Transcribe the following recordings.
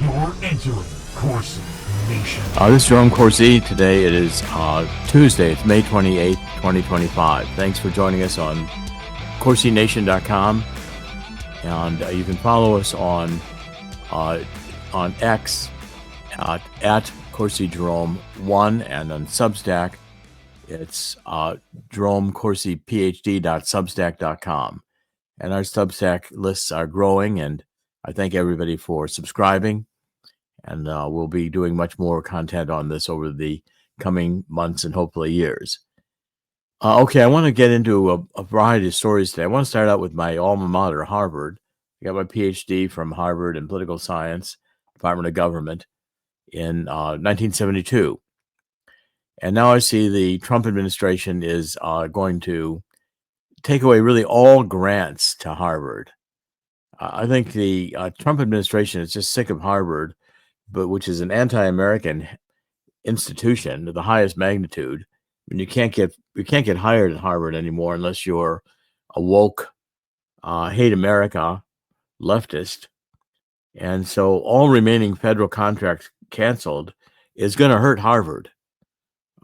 You're entering Corsi Nation. This is Jerome Corsi. Today it is Tuesday. It's May 28th, 2025. Thanks for joining us on CorsiNation.com. And you can follow us on X at Corsi Jerome 1, and on Substack it's JeromeCorsiPhD.substack.com. And our Substack lists are growing, and I thank everybody for subscribing. And we'll be doing much more content on this over the coming months and hopefully years. Okay, I want to get into a variety of stories today. I want to start out with my alma mater, Harvard. I got my PhD from Harvard in political science, Department of Government, in 1972. And now I see the Trump administration is going to take away really all grants to Harvard. I think the Trump administration is just sick of Harvard, which is an anti-American institution of the highest magnitude. I mean, you can't get hired at Harvard anymore unless you're a woke, hate America leftist. And so all remaining federal contracts canceled is going to hurt Harvard.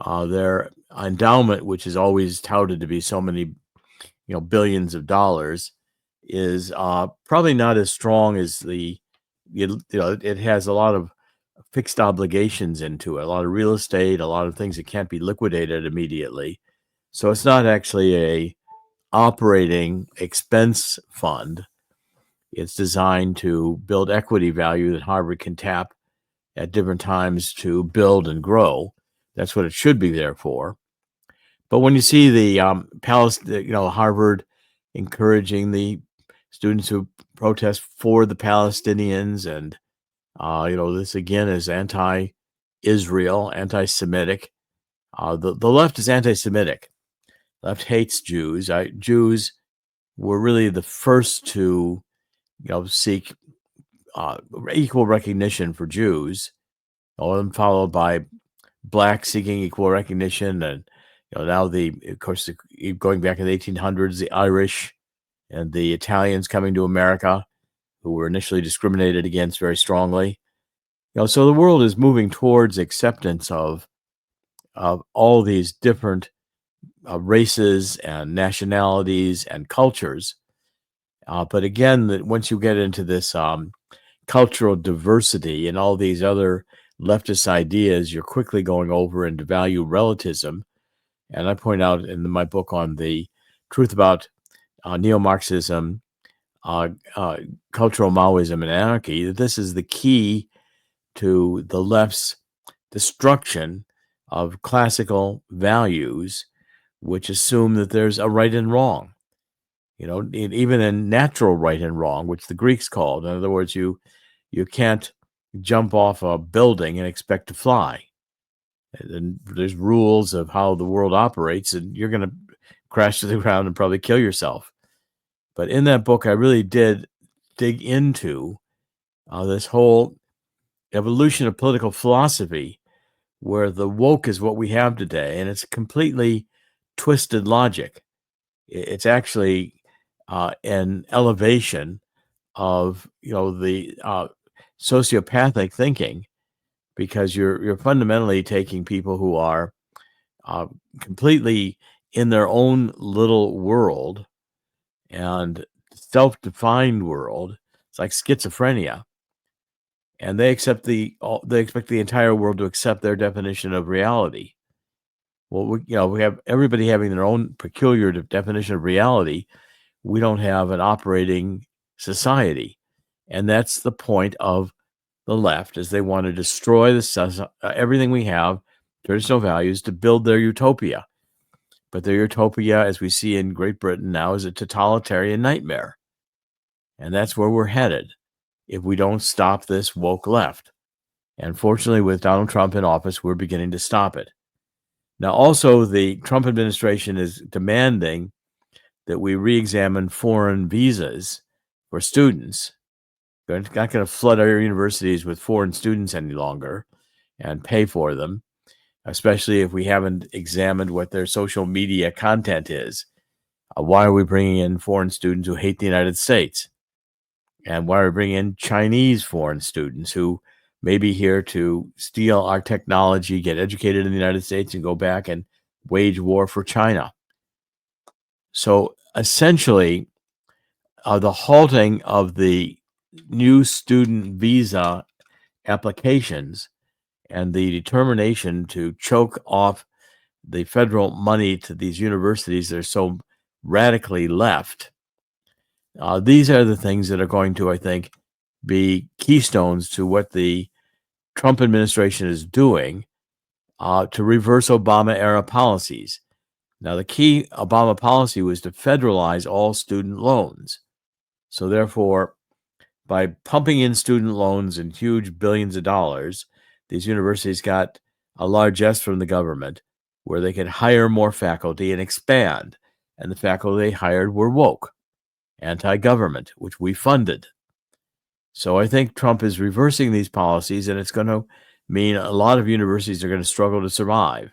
Their endowment, which is always touted to be so many, billions of dollars, is probably not as strong as it has a lot of fixed obligations into it, a lot of real estate, a lot of things that can't be liquidated immediately. So it's not actually a operating expense fund. It's designed to build equity value that Harvard can tap at different times to build and grow. That's what it should be there for. But when you see the Harvard encouraging the students who protest for the Palestinians, and this again is anti-Israel, anti-Semitic. The left is anti-Semitic. Left hates Jews. Jews were really the first to, seek equal recognition for Jews. All of them followed by blacks seeking equal recognition, and now going back in the 1800s, the Irish and the Italians coming to America, who were initially discriminated against very strongly. So the world is moving towards acceptance of all these different races and nationalities and cultures. But again, once you get into this cultural diversity and all these other leftist ideas, you're quickly going over into value relativism. And I point out in my book on the truth about neo-Marxism, cultural Maoism, and anarchy, that this is the key to the left's destruction of classical values, which assume that there's a right and wrong. Even in natural right and wrong, which the Greeks called. In other words, you can't jump off a building and expect to fly. And there's rules of how the world operates, and you're going to crash to the ground and probably kill yourself. But in that book, I really did dig into this whole evolution of political philosophy, where the woke is what we have today, and it's completely twisted logic. It's actually an elevation of the sociopathic thinking, because you're fundamentally taking people who are completely in their own little world and self-defined world. It's like schizophrenia, and they expect the entire world to accept their definition of reality. Well, we have everybody having their own peculiar definition of reality. We don't have an operating society, and that's the point of the left, is they want to destroy everything we have, traditional values, to build their utopia. But their utopia, as we see in Great Britain now, is a totalitarian nightmare. And that's where we're headed if we don't stop this woke left. And fortunately, with Donald Trump in office, we're beginning to stop it. Now, also, the Trump administration is demanding that we re-examine foreign visas for students. They're not going to flood our universities with foreign students any longer and pay for them, especially if we haven't examined what their social media content is. Why are we bringing in foreign students who hate the United States? And why we bring in Chinese foreign students who may be here to steal our technology, get educated in the United States, and go back and wage war for China. So essentially, the halting of the new student visa applications and the determination to choke off the federal money to these universities that are so radically left, these are the things that are going to, I think, be keystones to what the Trump administration is doing to reverse Obama-era policies. Now, the key Obama policy was to federalize all student loans. So therefore, by pumping in student loans in huge billions of dollars, these universities got a largesse from the government where they could hire more faculty and expand. And the faculty they hired were woke, anti-government, which we funded. So I think Trump is reversing these policies, and it's going to mean a lot of universities are going to struggle to survive.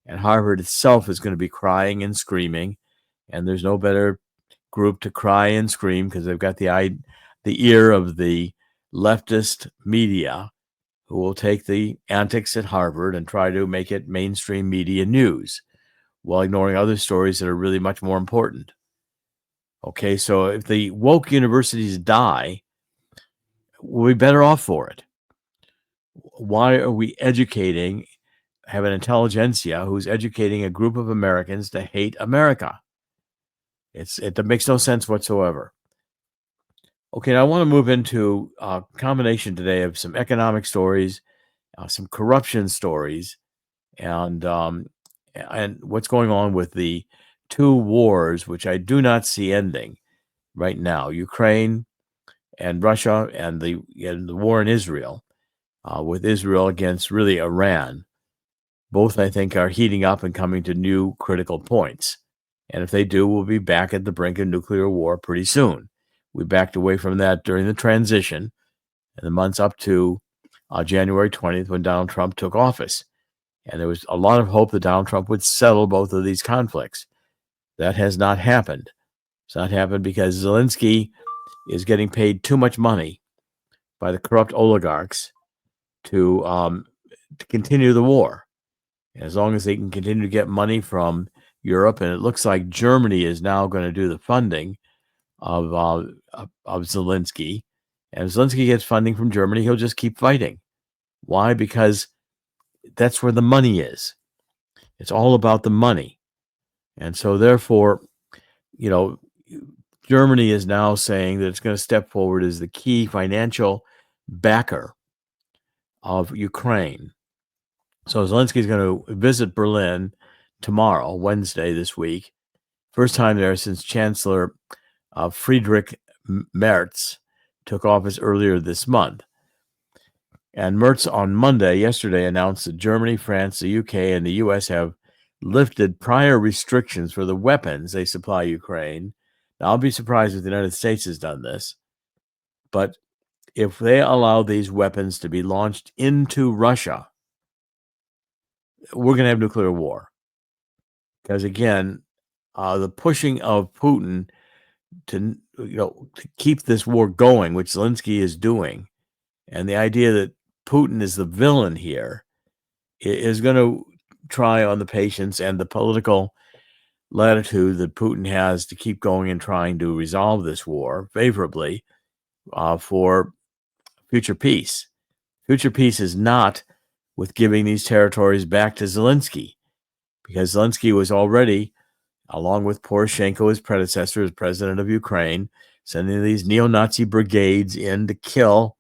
And Harvard itself is going to be crying and screaming, and there's no better group to cry and scream because they've got the ear of the leftist media who will take the antics at Harvard and try to make it mainstream media news while ignoring other stories that are really much more important. Okay, so if the woke universities die, we'll be better off for it. Why are we have an intelligentsia who's educating a group of Americans to hate America? It makes no sense whatsoever. Okay, now I want to move into a combination today of some economic stories, some corruption stories, and what's going on with the two wars, which I do not see ending right now: Ukraine and Russia, and the war in Israel, with Israel against really Iran. Both, I think, are heating up and coming to new critical points. And if they do, we'll be back at the brink of nuclear war pretty soon. We backed away from that during the transition in the months up to January 20th when Donald Trump took office. And there was a lot of hope that Donald Trump would settle both of these conflicts. That has not happened. It's not happened because Zelensky is getting paid too much money by the corrupt oligarchs to continue the war. As long as they can continue to get money from Europe, and it looks like Germany is now going to do the funding of Zelensky. And if Zelensky gets funding from Germany, he'll just keep fighting. Why? Because that's where the money is. It's all about the money. And so therefore, Germany is now saying that it's going to step forward as the key financial backer of Ukraine. So Zelensky is going to visit Berlin tomorrow, Wednesday this week. First time there since Chancellor Friedrich Merz took office earlier this month. And Merz on yesterday, announced that Germany, France, the UK, and the US have lifted prior restrictions for the weapons they supply Ukraine. Now, I'll be surprised if the United States has done this, but if they allow these weapons to be launched into Russia, we're going to have nuclear war. Because again, the pushing of Putin to keep this war going, which Zelensky is doing, and the idea that Putin is the villain here, is going to try on the patience and the political latitude that Putin has to keep going and trying to resolve this war favorably for future peace. Future peace is not with giving these territories back to Zelensky, because Zelensky was already, along with Poroshenko, his predecessor as president of Ukraine, sending these neo-Nazi brigades in to kill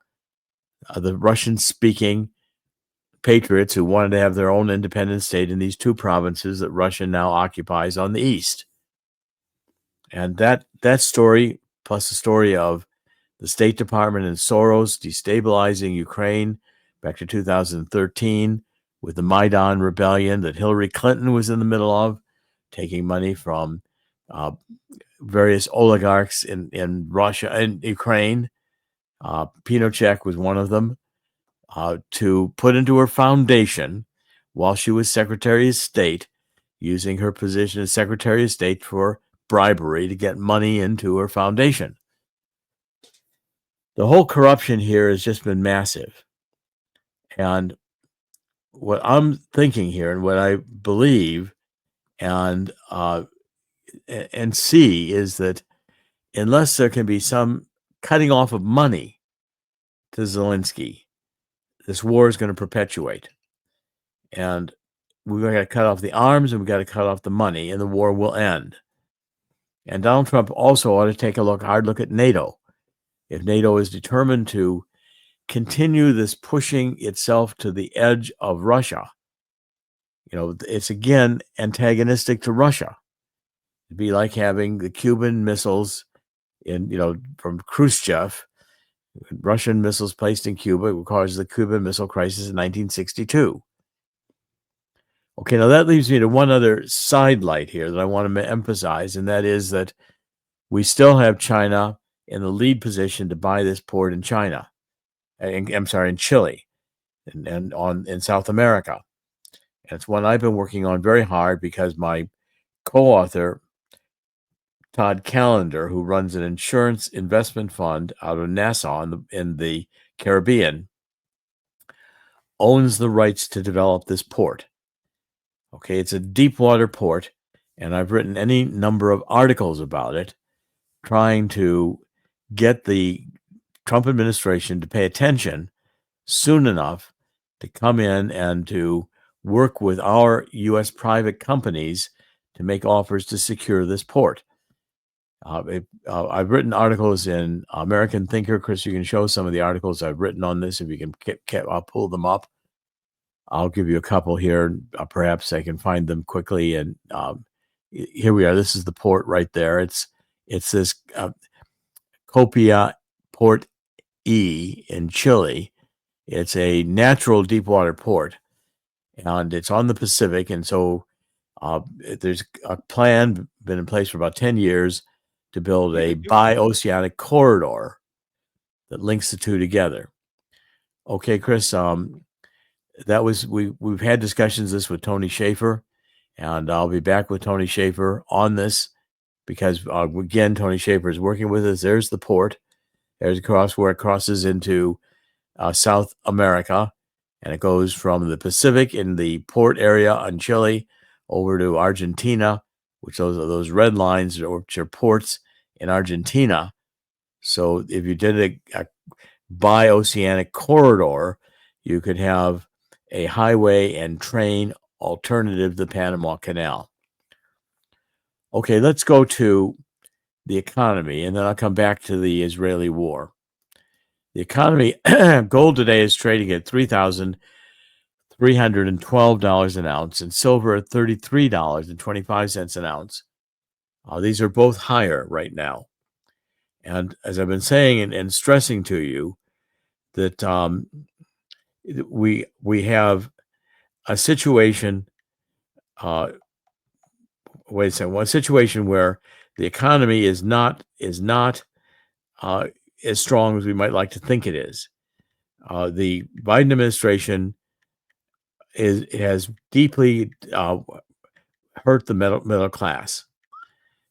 the Russian-speaking patriots who wanted to have their own independent state in these two provinces that Russia now occupies on the east. And that story, plus the story of the State Department and Soros destabilizing Ukraine back to 2013 with the Maidan rebellion that Hillary Clinton was in the middle of, taking money from various oligarchs in Russia and Ukraine. Pinochet was one of them, to put into her foundation while she was Secretary of State, using her position as Secretary of State for bribery to get money into her foundation. The whole corruption here has just been massive. And what I'm thinking here and what I believe and see is that unless there can be some cutting off of money to Zelensky, this war is going to perpetuate. And we've got to cut off the arms and we've got to cut off the money, and the war will end. And Donald Trump also ought to take a hard look at NATO. If NATO is determined to continue this pushing itself to the edge of Russia, it's again antagonistic to Russia. It'd be like having the Cuban missiles from Khrushchev, Russian missiles placed in Cuba, which caused the Cuban Missile Crisis in 1962. Okay, now that leaves me to one other sidelight here that I want to emphasize, and that is that we still have China in the lead position to buy this port in China. In Chile, and in South America. And it's one I've been working on very hard because my co-author, Todd Callender, who runs an insurance investment fund out of Nassau in the Caribbean, owns the rights to develop this port. Okay, it's a deep water port, and I've written any number of articles about it, trying to get the Trump administration to pay attention soon enough to come in and to work with our U.S. private companies to make offers to secure this port. I've written articles in American Thinker. Chris, you can show some of the articles I've written on this. If you can, I'll pull them up. I'll give you a couple here. Perhaps I can find them quickly. And here we are. This is the port right there. It's this Copia Port E in Chile. It's a natural deep water port, and it's on the Pacific. And so there's a plan been in place for about 10 years to build a bi-oceanic corridor that links the two together. Okay, Chris, we've had discussions this with Tony Schaefer, and I'll be back with Tony Schaefer on this because again, Tony Schaefer is working with us. There's the port. There's where it crosses into South America, and it goes from the Pacific in the port area in Chile over to Argentina, which those red lines, which are ports in Argentina. So if you did a bi-oceanic corridor, you could have a highway and train alternative to the Panama Canal. Okay, let's go to the economy, and then I'll come back to the Israeli war. The economy, gold today is trading at $3,312 an ounce, and silver at $33.25 an ounce. These are both higher right now. And as I've been saying and stressing to you, that we have a situation. Wait a second. One situation where the economy is not as strong as we might like to think it is. The Biden administration has deeply hurt the middle class.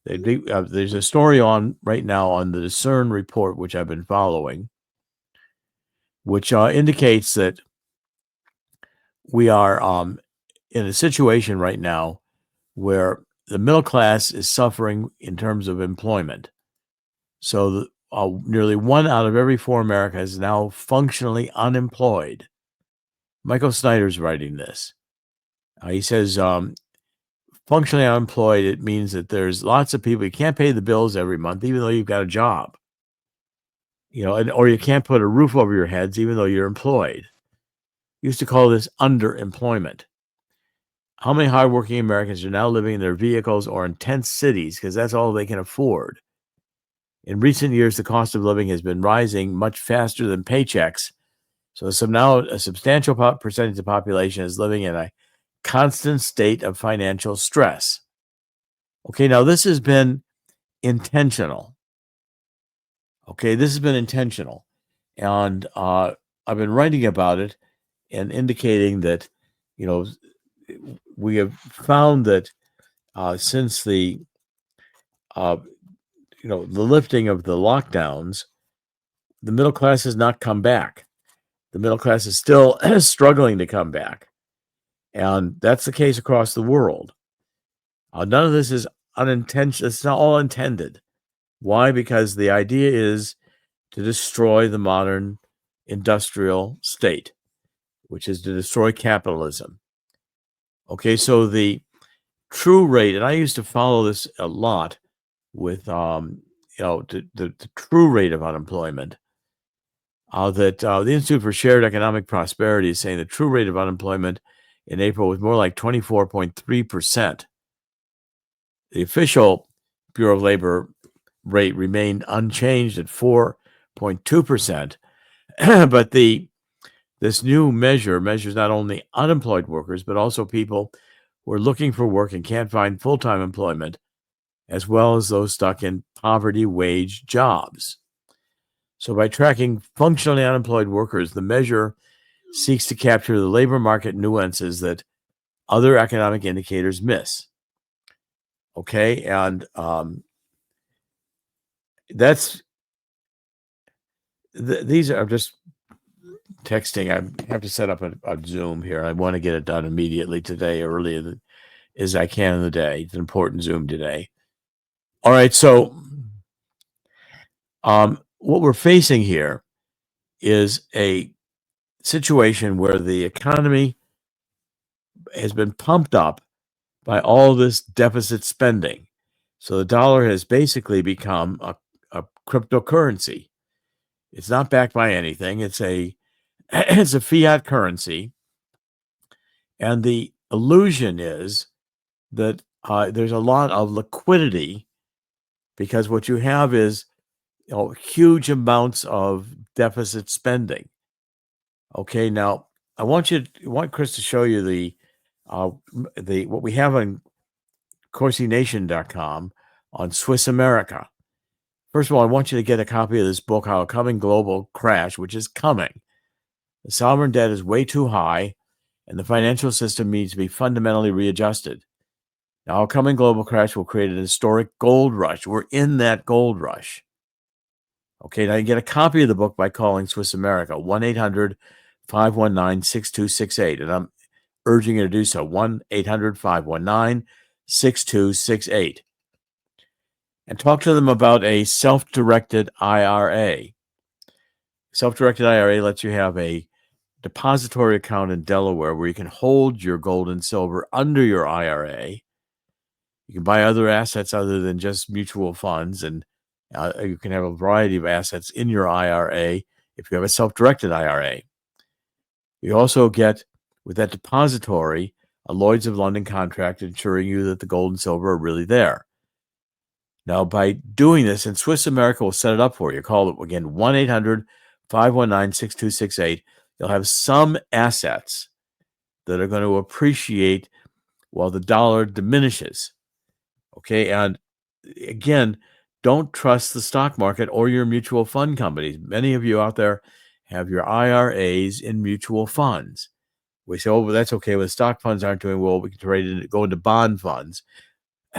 There's a story on right now on the Discern report, which I've been following, which indicates that we are in a situation right now where the middle class is suffering in terms of employment. So nearly 1 out of every 4 Americans is now functionally unemployed. Michael Snyder's writing this. He says, functionally unemployed, it means that there's lots of people, you can't pay the bills every month, even though you've got a job. Or you can't put a roof over your heads, even though you're employed. Used to call this underemployment. How many hardworking Americans are now living in their vehicles or in tent cities because that's all they can afford? In recent years, the cost of living has been rising much faster than paychecks. So now a substantial percentage of the population is living in a constant state of financial stress. Okay, now this has been intentional. Okay, this has been intentional. And I've been writing about it and indicating that, we have found that since the lifting of the lockdowns, the middle class has not come back. The middle class is still struggling to come back. And that's the case across the world. None of this is unintentional. It's not all intended. Why? Because the idea is to destroy the modern industrial state, which is to destroy capitalism. Okay, so the true rate, and I used to follow this a lot with, the true rate of unemployment. The Institute for Shared Economic Prosperity is saying the true rate of unemployment in April was more like 24.3%. The official Bureau of Labor rate remained unchanged at 4.2%, but this new measure measures not only unemployed workers, but also people who are looking for work and can't find full-time employment, as well as those stuck in poverty wage jobs. So by tracking functionally unemployed workers, the measure seeks to capture the labor market nuances that other economic indicators miss. Okay, and these are just texting. I have to set up a Zoom here. I want to get it done immediately today, early as I can in the day. It's an important Zoom today. All right, so what we're facing here is a situation where the economy has been pumped up by all this deficit spending. So the dollar has basically become a cryptocurrency. It's not backed by anything. It's a fiat currency. And the illusion is that there's a lot of liquidity, because what you have is huge amounts of deficit spending. Okay, now I want Chris to show you what we have on CorsiNation.com on Swiss America. First of all, I want you to get a copy of this book, How a Coming Global Crash, which is coming. The sovereign debt is way too high, and the financial system needs to be fundamentally readjusted. Now, a coming global crash will create an historic gold rush. We're in that gold rush. Okay, now you get a copy of the book by calling Swiss America, 1-800-519-6268. And I'm urging you to do so, 1-800-519-6268. And talk to them about a self-directed IRA. Self-directed IRA lets you have a depository account in Delaware where you can hold your gold and silver under your IRA. You can buy other assets other than just mutual funds, and you can have a variety of assets in your IRA if you have a self-directed IRA. You also get, with that depository, a Lloyd's of London contract ensuring you that the gold and silver are really there. Now, by doing this, and Swiss America will set it up for you. Call it again, 1-800-519-6268. You'll have some assets that are going to appreciate while the dollar diminishes. Okay, and again, don't trust the stock market or your mutual fund companies. Many of you out there have your IRAs in mutual funds. We say, oh, well, that's okay. Well, stock funds aren't doing well. We can trade it, go into bond funds.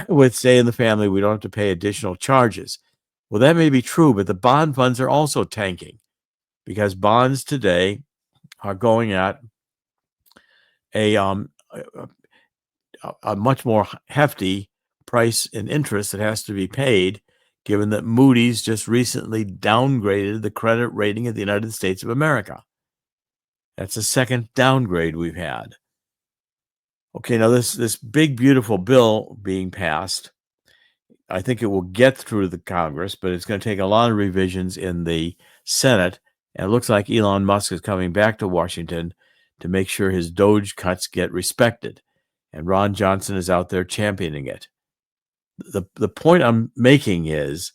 With Stay in the Family, we don't have to pay additional charges. Well, that may be true, but the bond funds are also tanking, because bonds today are going at a much more hefty price and interest that has to be paid, given that Moody's just recently downgraded the credit rating of the United States of America. That's the second downgrade we've had. Okay, now this big, beautiful bill being passed, I think it will get through the Congress, but it's going to take a lot of revisions in the Senate. And it looks like Elon Musk is coming back to Washington to make sure his Doge cuts get respected. And Ron Johnson is out there championing it. The point I'm making is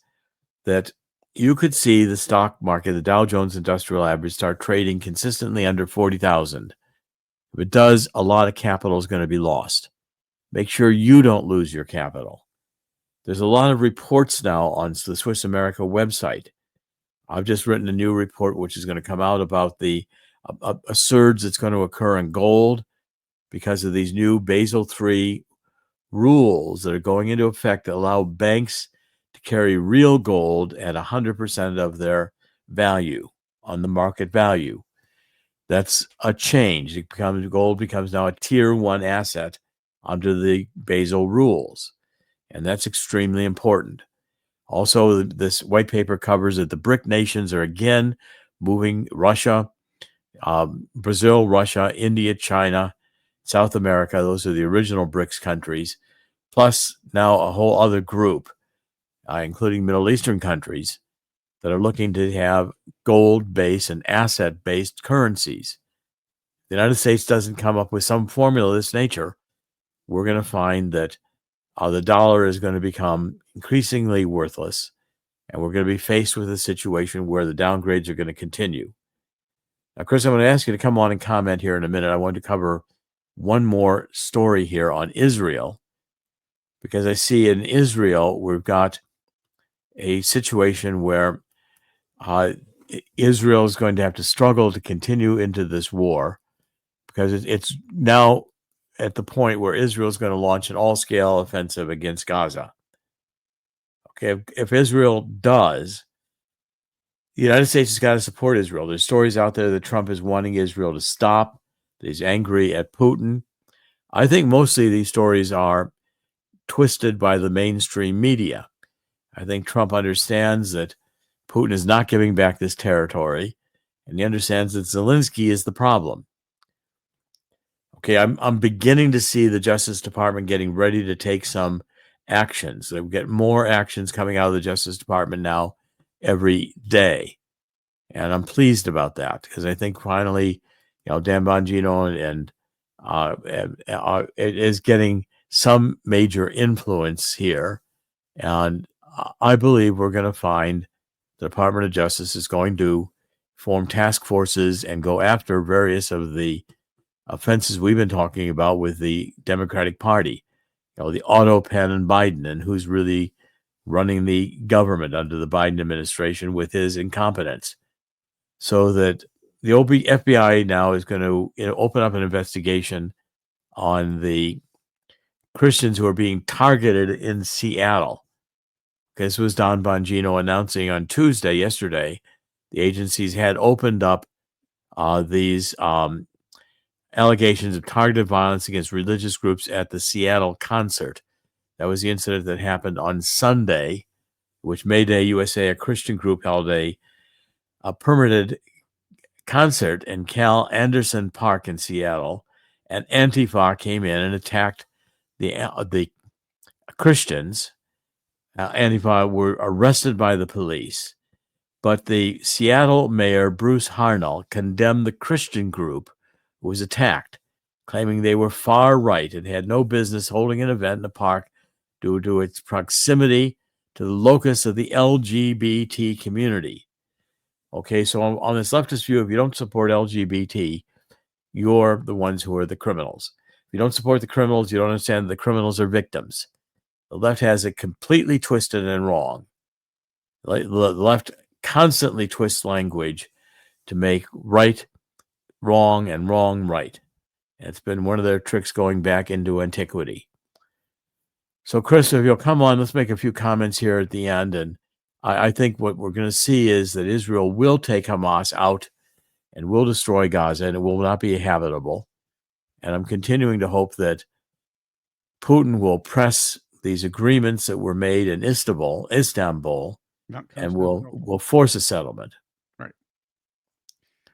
that you could see the stock market, the Dow Jones Industrial Average, start trading consistently under 40,000. If it does, a lot of capital is going to be lost. Make sure you don't lose your capital. There's a lot of reports now on the Swiss America website. I've just written a new report which is going to come out about a surge that's going to occur in gold because of these new Basel III rules that are going into effect that allow banks to carry real gold at 100% of their value, on the market value. That's a change. Gold becomes now a tier 1 asset under the Basel rules, and that's extremely important. Also, this white paper covers that the BRIC nations are again moving Russia, Brazil, Russia, India, China, South America. Those are the original BRICS countries, plus now a whole other group, including Middle Eastern countries, that are looking to have gold-based and asset-based currencies. The United States doesn't come up with some formula of this nature, we're going to find that the dollar is going to become increasingly worthless, and we're going to be faced with a situation where the downgrades are going to continue. Now, Chris, I'm going to ask you to come on and comment here in a minute. I want to cover one more story here on Israel, because I see in Israel we've got a situation where Israel is going to have to struggle to continue into this war, because it's now at the point where Israel is going to launch an all-scale offensive against Gaza. Okay, if Israel does, the United States has got to support Israel. There's stories out there that Trump is wanting Israel to stop, that he's angry at Putin. I think mostly these stories are twisted by the mainstream media. I think Trump understands that Putin is not giving back this territory, and he understands that Zelensky is the problem. Okay, I'm beginning to see the Justice Department getting ready to take some actions. They get more actions coming out of the Justice Department now every day, and I'm pleased about that, because I think finally, Dan Bongino and it is getting some major influence here, and I believe we're going to find the Department of Justice is going to form task forces and go after various of the offenses we've been talking about with the Democratic Party, the auto pen and Biden, and who's really running the government under the Biden administration with his incompetence. So that the FBI now is going to open up an investigation on the Christians who are being targeted in Seattle. This was Don Bongino announcing on Tuesday, yesterday, the agencies had opened up these allegations of targeted violence against religious groups at the Seattle concert. That was the incident that happened on Sunday, which Mayday USA, a Christian group, held a permitted concert in Cal Anderson Park in Seattle, and Antifa came in and attacked the Christians. Antifa were arrested by the police, but the Seattle mayor, Bruce Harnell, condemned the Christian group who was attacked, claiming they were far right and had no business holding an event in the park due to its proximity to the locus of the LGBT community. Okay, so on this leftist view, if you don't support LGBT, you're the ones who are the criminals. If you don't support the criminals, you don't understand that the criminals are victims. The left has it completely twisted and wrong. The left constantly twists language to make right wrong and wrong right. And it's been one of their tricks going back into antiquity. So, Chris, if you'll come on, let's make a few comments here at the end. And I think what we're going to see is that Israel will take Hamas out and will destroy Gaza, and it will not be habitable. And I'm continuing to hope that Putin will press these agreements that were made in Istanbul, and will force a settlement. Right.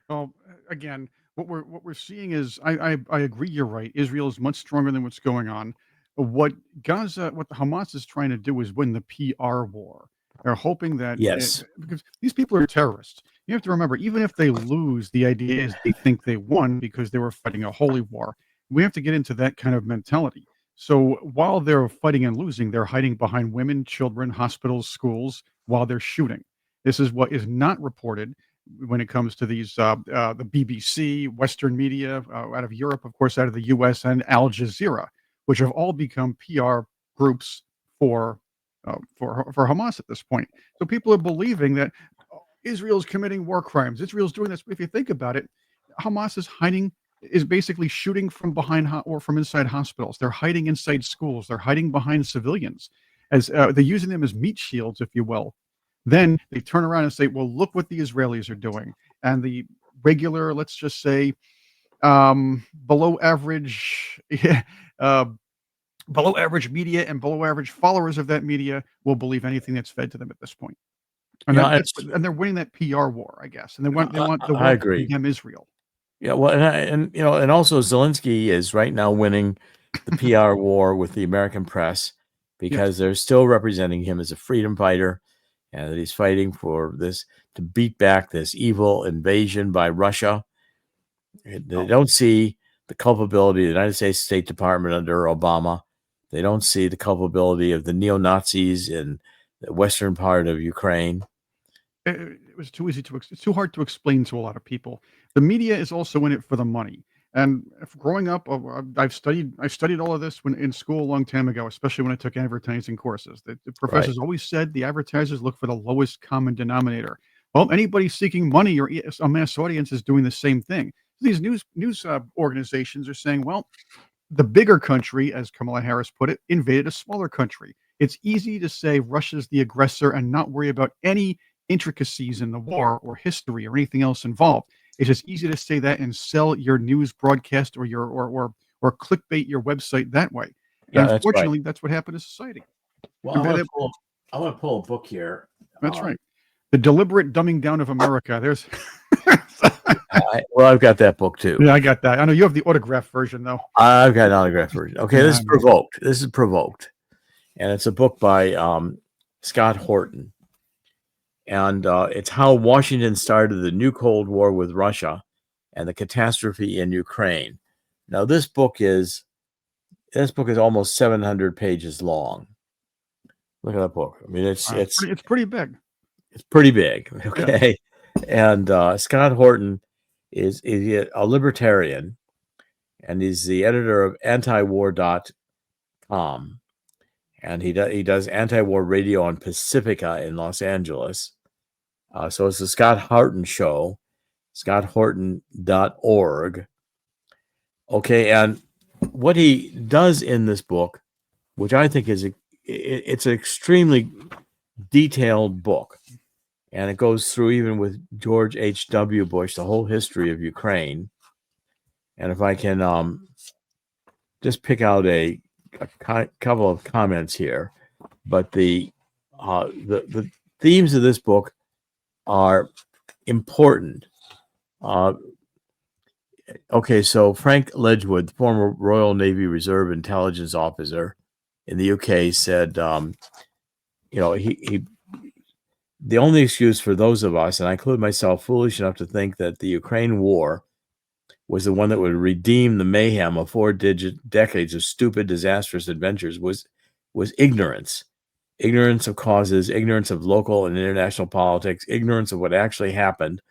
Well, again, what we're seeing is, I agree, you're right. Israel is much stronger than what's going on. What the Hamas is trying to do is win the PR war. They're hoping that, Yes, because these people are terrorists. You have to remember, even if they lose, the idea is they think they won because they were fighting a holy war. We have to get into that kind of mentality. So while they're fighting and losing, they're hiding behind women, children, hospitals, schools, while they're shooting. This is what is not reported when it comes to these the BBC, Western media, out of Europe, of course, out of the US, and Al Jazeera, which have all become PR groups for Hamas at this point. So people are believing that Israel's committing war crimes. Israel's doing this. If you think about it, Hamas is basically shooting from behind or from inside hospitals. They're hiding inside schools. They're hiding behind civilians, as they're using them as meat shields, if you will. Then they turn around and say, well, look what the Israelis are doing. And the regular, let's just say, below average, uh, below average media and below average followers of that media will believe anything that's fed to them at this point. And Yeah, and they're winning that PR war, I guess. And they want the I world to agree. condemn Israel. Yeah, well, and also Zelensky is right now winning the PR war with the American press because they're still representing him as a freedom fighter, and that he's fighting for this to beat back this evil invasion by Russia. They don't see the culpability of the United States State Department under Obama. They don't see the culpability of the neo-Nazis in the western part of Ukraine. It was too easy it's too hard to explain to a lot of people. The media is also in it for the money. And growing up, I've studied all of this when in school a long time ago, especially when I took advertising courses. The Right. professors always said the advertisers look for the lowest common denominator. Well, anybody seeking money or a mass audience is doing the same thing. These news organizations are saying, well, the bigger country, as Kamala Harris put it, invaded a smaller country. It's easy to say Russia's the aggressor and not worry about any intricacies in the war or history or anything else involved. It's just easy to say that and sell your news broadcast or or clickbait your website that way. And Yeah, that's right. unfortunately, that's what happened to society. Well, And I want to pull a book here. that's right. The deliberate dumbing down of America. There's Well, I've got that book too. yeah, I got that. I know you have the autograph version though. I've got an autograph version. Okay, Yeah, this I is know. Provoked. This is Provoked, and it's a book by Scott Horton, and it's how Washington started the new Cold War with Russia and the catastrophe in Ukraine. Now, this book is almost 700 pages long. Look at that book. I mean, it's Pretty big. it's pretty big. Okay, and Scott Horton is a libertarian, and he's the editor of antiwar.com, and he does anti-war radio on Pacifica in Los Angeles. So it's the Scott Horton Show, scotthorton.org. Okay, and what he does in this book, which I think it's an extremely detailed book, and it goes through even with George H.W. Bush, the whole history of Ukraine. And if I can just pick out a couple of comments here, but the themes of this book are important. Okay, so Frank Ledgewood, the former Royal Navy Reserve intelligence officer in the UK, said, he the only excuse for those of us, and I include myself, foolish enough to think that the Ukraine war was the one that would redeem the mayhem of 4 decades of stupid, disastrous adventures was ignorance. Ignorance of causes, ignorance of local and international politics, ignorance of what actually happened.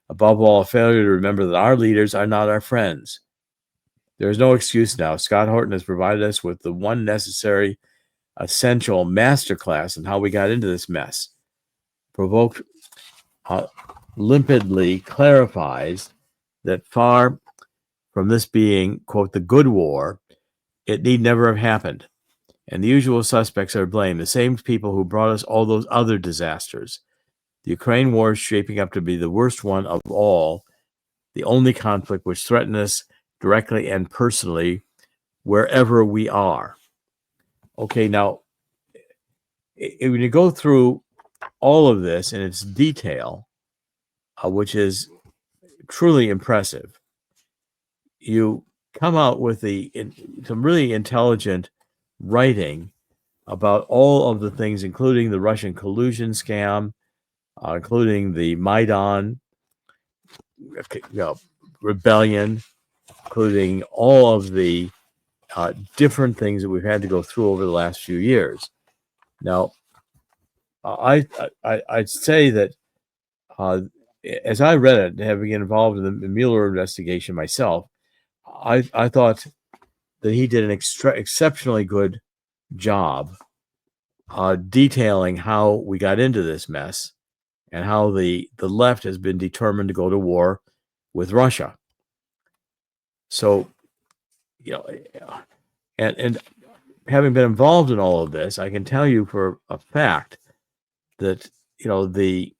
Above all, a failure to remember that our leaders are not our friends. There is no excuse now. Scott Horton has provided us with the one necessary, essential masterclass in how we got into this mess. Provoked limpidly clarifies that far from this being, quote, the good war, it need never have happened. And the usual suspects are blamed, the same people who brought us all those other disasters. The Ukraine war is shaping up to be the worst one of all, the only conflict which threatens us directly and personally wherever we are. Okay, now, when you go through all of this in its detail, which is truly impressive, you come out with some really intelligent writing about all of the things, including the Russian collusion scam, including the Maidan rebellion, including all of the different things that we've had to go through over the last few years. Now, I'd say that as I read it, having been involved in the Mueller investigation myself, I thought that he did an exceptionally good job detailing how we got into this mess and how the left has been determined to go to war with Russia. So, and having been involved in all of this, I can tell you for a fact that the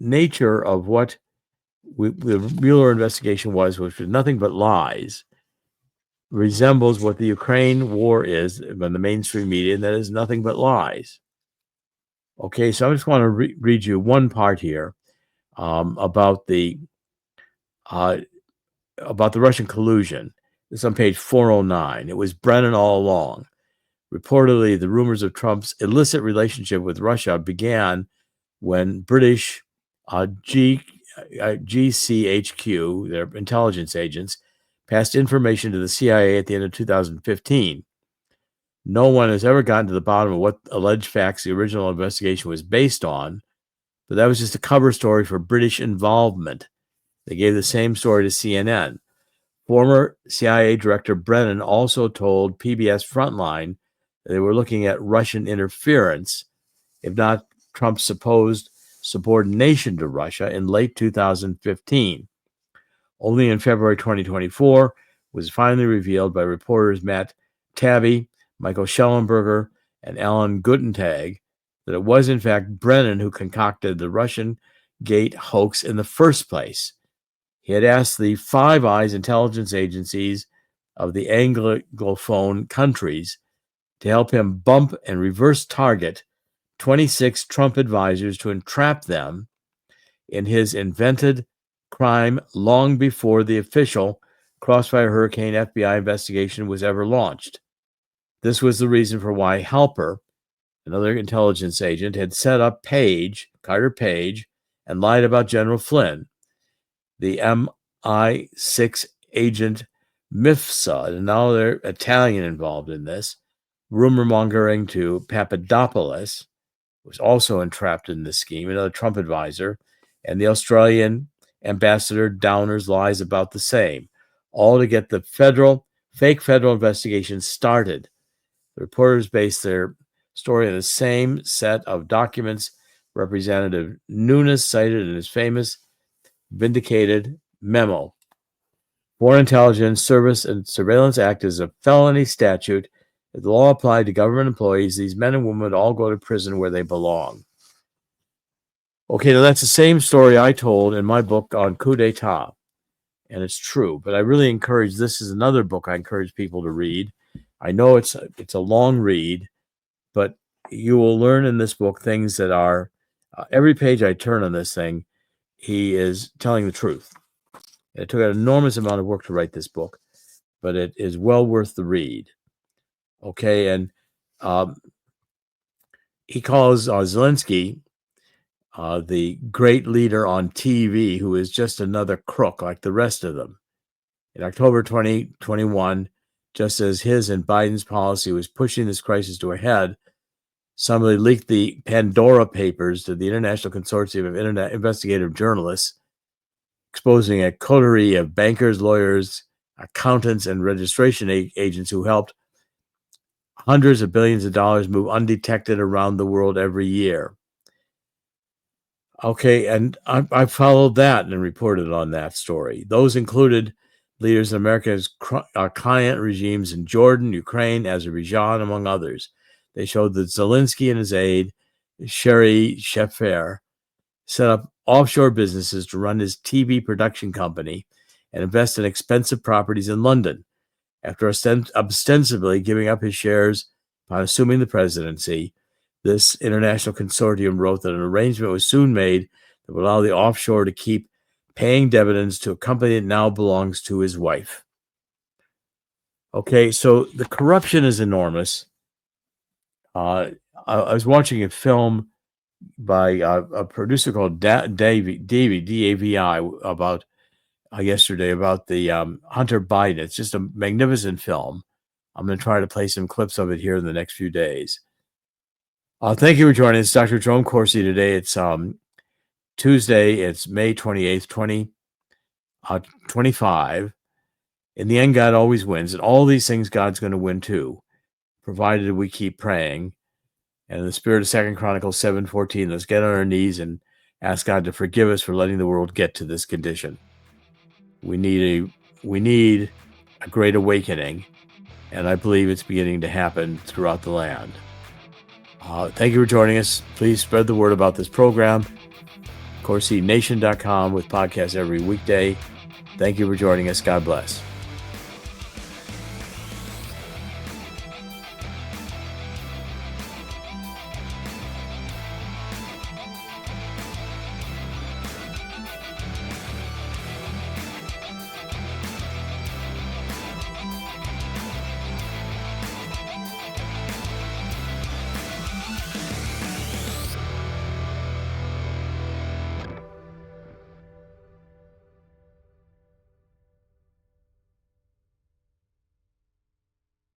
nature of what the Mueller investigation was, which was nothing but lies, resembles what the Ukraine war is in the mainstream media, and that is nothing but lies. Okay, so I just want to read you one part here about the Russian collusion. It's on page 409. It was Brennan all along. Reportedly, the rumors of Trump's illicit relationship with Russia began when British GCHQ, their intelligence agents, passed information to the CIA at the end of 2015. No one has ever gotten to the bottom of what alleged facts the original investigation was based on, but that was just a cover story for British involvement. They gave the same story to CNN. Former CIA Director Brennan also told PBS Frontline that they were looking at Russian interference, if not Trump's supposed subordination to Russia, in late 2015. Only in February 2024 was finally revealed by reporters Matt Taibbi, Michael Schellenberger, and Alan Gutentag that it was in fact Brennan who concocted the Russian Gate hoax in the first place. He had asked the Five Eyes intelligence agencies of the Anglophone countries to help him bump and reverse target 26 Trump advisors to entrap them in his invented crime long before the official Crossfire Hurricane FBI investigation was ever launched. This was the reason for why Halper, another intelligence agent, had set up Carter Page, and lied about General Flynn. The MI6 agent Mifsud, and now they're Italian involved in this, rumor mongering to Papadopoulos, was also entrapped in this scheme, another Trump advisor, and the Australian ambassador Downer's lies about the same, all to get the fake federal investigation started. The reporters based their story on the same set of documents Representative Nunes cited in his famous vindicated memo. Foreign Intelligence Service and Surveillance Act is a felony statute. If the law applied to government employees, these men and women would all go to prison where they belong. Okay, now that's the same story I told in my book on coup d'etat, and it's true. But I really encourage, this is another book I encourage people to read. I know it's a long read, but you will learn in this book things that are, every page I turn on this thing, he is telling the truth. It took an enormous amount of work to write this book, but it is well worth the read. Okay, and he calls Zelensky the great leader on TV who is just another crook like the rest of them. In October 2021, just as his and Biden's policy was pushing this crisis to a head, somebody leaked the Pandora Papers to the International Consortium of Internet Investigative Journalists, exposing a coterie of bankers, lawyers, accountants, and registration agents who helped hundreds of billions of dollars move undetected around the world every year. Okay, and I followed that and reported on that story. Those included leaders of America's client regimes in Jordan, Ukraine, Azerbaijan, among others. They showed that Zelensky and his aide, Sherry Sheffer, set up offshore businesses to run his TV production company and invest in expensive properties in London. After ostensibly giving up his shares upon assuming the presidency, this international consortium wrote that an arrangement was soon made that would allow the offshore to keep paying dividends to a company that now belongs to his wife. Okay, so the corruption is enormous. I was watching a film by a producer called Davi, D-A-V-I, about yesterday about the Hunter Biden. It's just a magnificent film. I'm going to try to play some clips of it here in the next few days. Thank you for joining us, Dr. Jerome Corsi. Today it's Tuesday. It's May 28th, 2025. In the end, God always wins, and all these things God's going to win too, provided we keep praying. And in the spirit of 2 Chronicles 7:14, let's get on our knees and ask God to forgive us for letting the world get to this condition. We need a great awakening, and I believe it's beginning to happen throughout the land. Thank you for joining us. Please spread the word about this program. CorsiNation.com with podcasts every weekday. Thank you for joining us. God bless.